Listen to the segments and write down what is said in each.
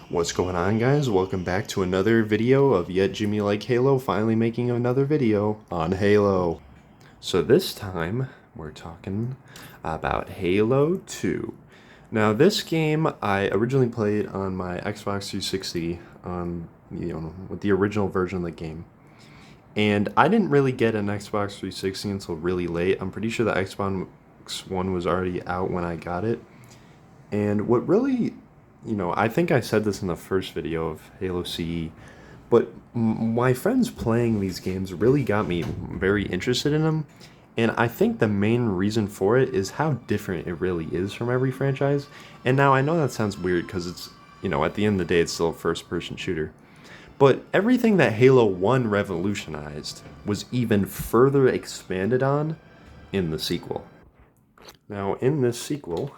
What's going on, guys? Welcome back to another video of Yet Jimmy Like Halo, finally making another video on Halo. So this time, we're talking about Halo 2. Now this game, I originally played on my Xbox 360 on, with the original version of the game. And I didn't really get an Xbox 360 until really late. I'm pretty sure the Xbox One was already out when I got it. And what really, I think I said this in the first video of Halo CE, but my friends playing these games really got me very interested in them. And I think the main reason for it is how different it really is from every franchise. And now I know that sounds weird because it's, at the end of the day, it's still a first person shooter. But everything that Halo 1 revolutionized was even further expanded on in the sequel. Now, in this sequel,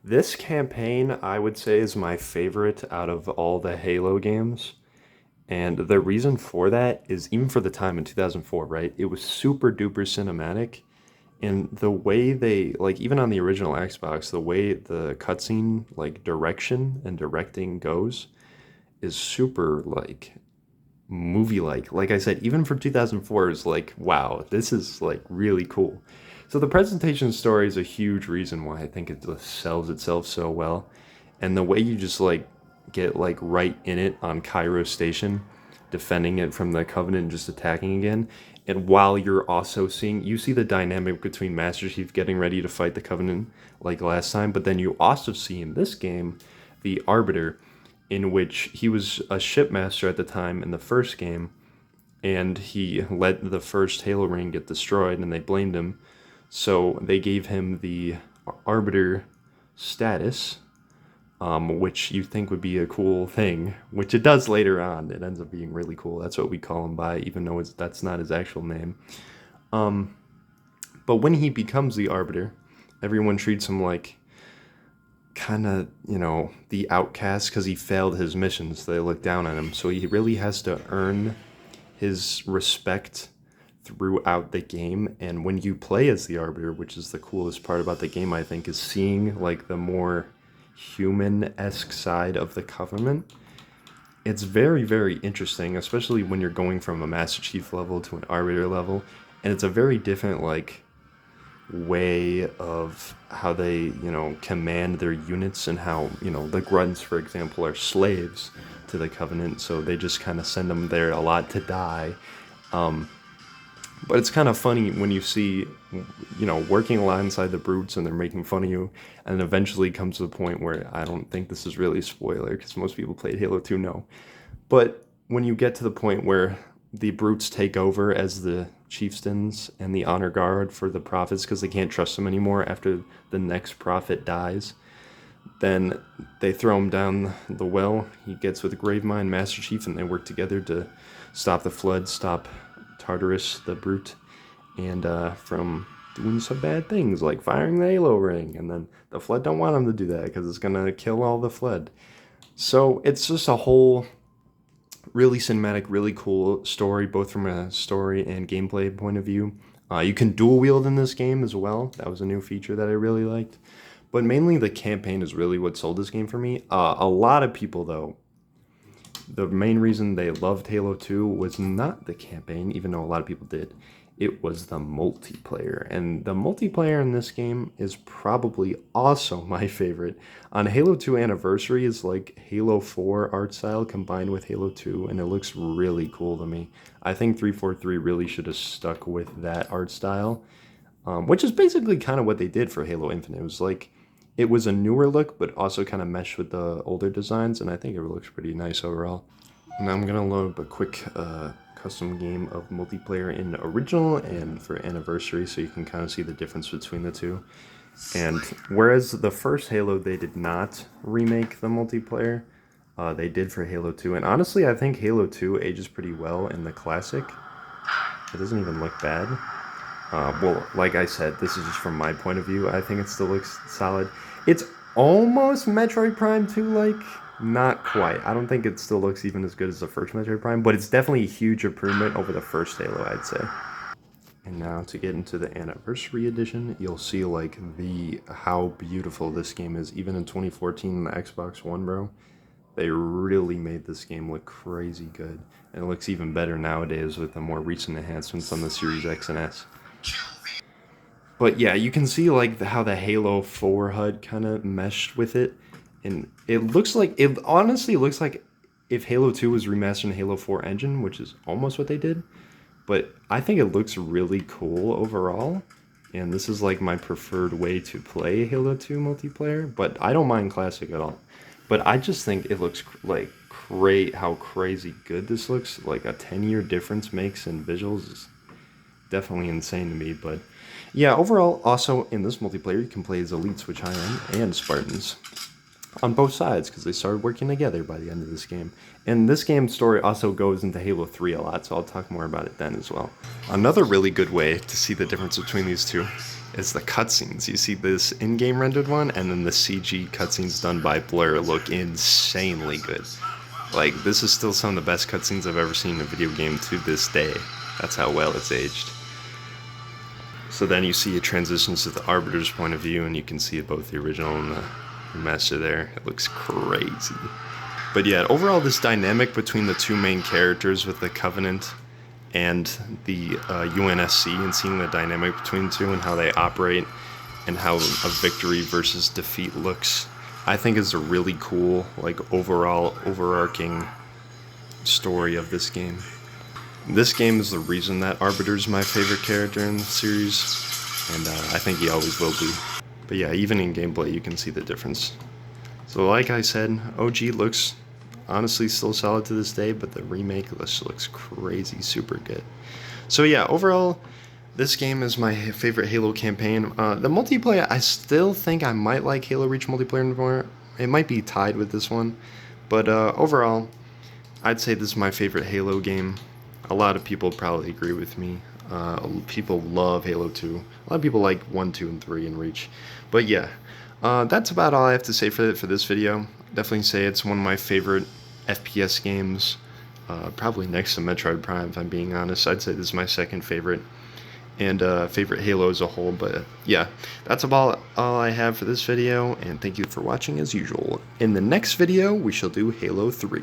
this campaign, I would say, is my favorite out of all the Halo games. And the reason for that is even for the time in 2004, right? It was super duper cinematic. And the way they, like, even on the original Xbox, the way the cutscene, like, direction and directing goes is super, like, movie like. Like I said, even for 2004, is like, wow, this is, like, really cool. So the presentation story is a huge reason why I think it just sells itself so well. And the way you just like get like right in it on Cairo Station, defending it from the Covenant and just attacking again. And while you're also seeing, you see the dynamic between Master Chief getting ready to fight the Covenant like last time, but then you also see in this game the Arbiter, in which he was a shipmaster at the time in the first game, and he let the first Halo ring get destroyed, and they blamed him, so they gave him the Arbiter status, which you think would be a cool thing, which it does later on. It ends up being really cool. That's what we call him by, even though that's not his actual name. But when he becomes the Arbiter, everyone treats him like kind of, the outcast because he failed his missions. They look down on him. So he really has to earn his respect throughout the game. And when you play as the Arbiter, which is the coolest part about the game, I think, is seeing like the more human-esque side of the Covenant. It's very, very interesting, especially when you're going from a Master Chief level to an Arbiter level. And it's a very different like way of how they, command their units, and how, the grunts, for example, are slaves to the Covenant, so they just kind of send them there a lot to die. But it's kind of funny when you see, working alongside the brutes and they're making fun of you, and eventually comes to the point where, I don't think this is really a spoiler because most people played Halo 2 know. But when you get to the point where the brutes take over as the chieftains and the honor guard for the prophets because they can't trust them anymore after the next prophet dies, then they throw him down the well. He gets with Gravemind, Master Chief, and they work together to stop the flood, stop Tartarus the Brute, and from doing some bad things like firing the Halo ring. And then the Flood don't want him to do that because it's gonna kill all the Flood. So it's just a whole really cinematic, really cool story, both from a story and gameplay point of view. You can dual wield in this game as well. That was a new feature that I really liked. But mainly the campaign is really what sold this game for me. A lot of people, though, the main reason they loved Halo 2 was not the campaign, even though a lot of people did. It was the multiplayer. And the multiplayer in this game is probably also my favorite. On Halo 2 Anniversary is like Halo 4 art style combined with Halo 2, and it looks really cool to me. I think 343 really should have stuck with that art style, which is basically kind of what they did for Halo Infinite. It was a newer look, but also kind of meshed with the older designs, and I think it looks pretty nice overall. Now I'm gonna load up a quick custom game of multiplayer in original and for anniversary, so you can kind of see the difference between the two. And whereas the first Halo, they did not remake the multiplayer, they did for Halo 2. And honestly, I think Halo 2 ages pretty well in the classic. It doesn't even look bad. Well, like I said, this is just from my point of view. I think it still looks solid. It's almost Metroid Prime 2 like. Not quite. I don't think it still looks even as good as the first Metroid Prime, but it's definitely a huge improvement over the first Halo, I'd say. And now to get into the Anniversary Edition, you'll see how beautiful this game is, even in 2014 on the Xbox One, bro. They really made this game look crazy good. And it looks even better nowadays with the more recent enhancements on the Series X and S. But yeah, you can see like how the Halo 4 HUD kind of meshed with it. And it looks like, it honestly looks like if Halo 2 was remastered in Halo 4 engine, which is almost what they did. But I think it looks really cool overall. And this is like my preferred way to play Halo 2 multiplayer. But I don't mind Classic at all. But I just think it looks like great how crazy good this looks. Like a 10-year difference makes in visuals is definitely insane to me. But yeah, overall, also in this multiplayer, you can play as elites, which I am, and Spartans on both sides because they started working together by the end of this game. And this game's story also goes into Halo 3 a lot, so I'll talk more about it then as well. Another really good way to see the difference between these two is the cutscenes. You see this in-game rendered one, and then the CG cutscenes done by Blur look insanely good. Like, this is still some of the best cutscenes I've ever seen in a video game to this day. That's how well it's aged. So then you see it transitions to the Arbiter's point of view, and you can see both the original and the remaster there. It looks crazy. But yeah, overall this dynamic between the two main characters with the Covenant and the UNSC, and seeing the dynamic between the two and how they operate and how a victory versus defeat looks, I think is a really cool, like, overall overarching story of this game. This game is the reason that Arbiter's my favorite character in the series, and I think he always will be. But yeah, even in gameplay you can see the difference. So like I said, OG looks honestly still solid to this day, but the remake looks crazy super good. So yeah, overall, this game is my favorite Halo campaign. The multiplayer, I still think I might like Halo Reach multiplayer more. It might be tied with this one, but overall, I'd say this is my favorite Halo game. A lot of people probably agree with me. People love Halo 2. A lot of people like 1, 2, and 3 in Reach. But yeah, that's about all I have to say for this video. Definitely say it's one of my favorite FPS games. Probably next to Metroid Prime, if I'm being honest. I'd say this is my second favorite. And favorite Halo as a whole. But yeah, that's about all I have for this video. And thank you for watching as usual. In the next video, we shall do Halo 3.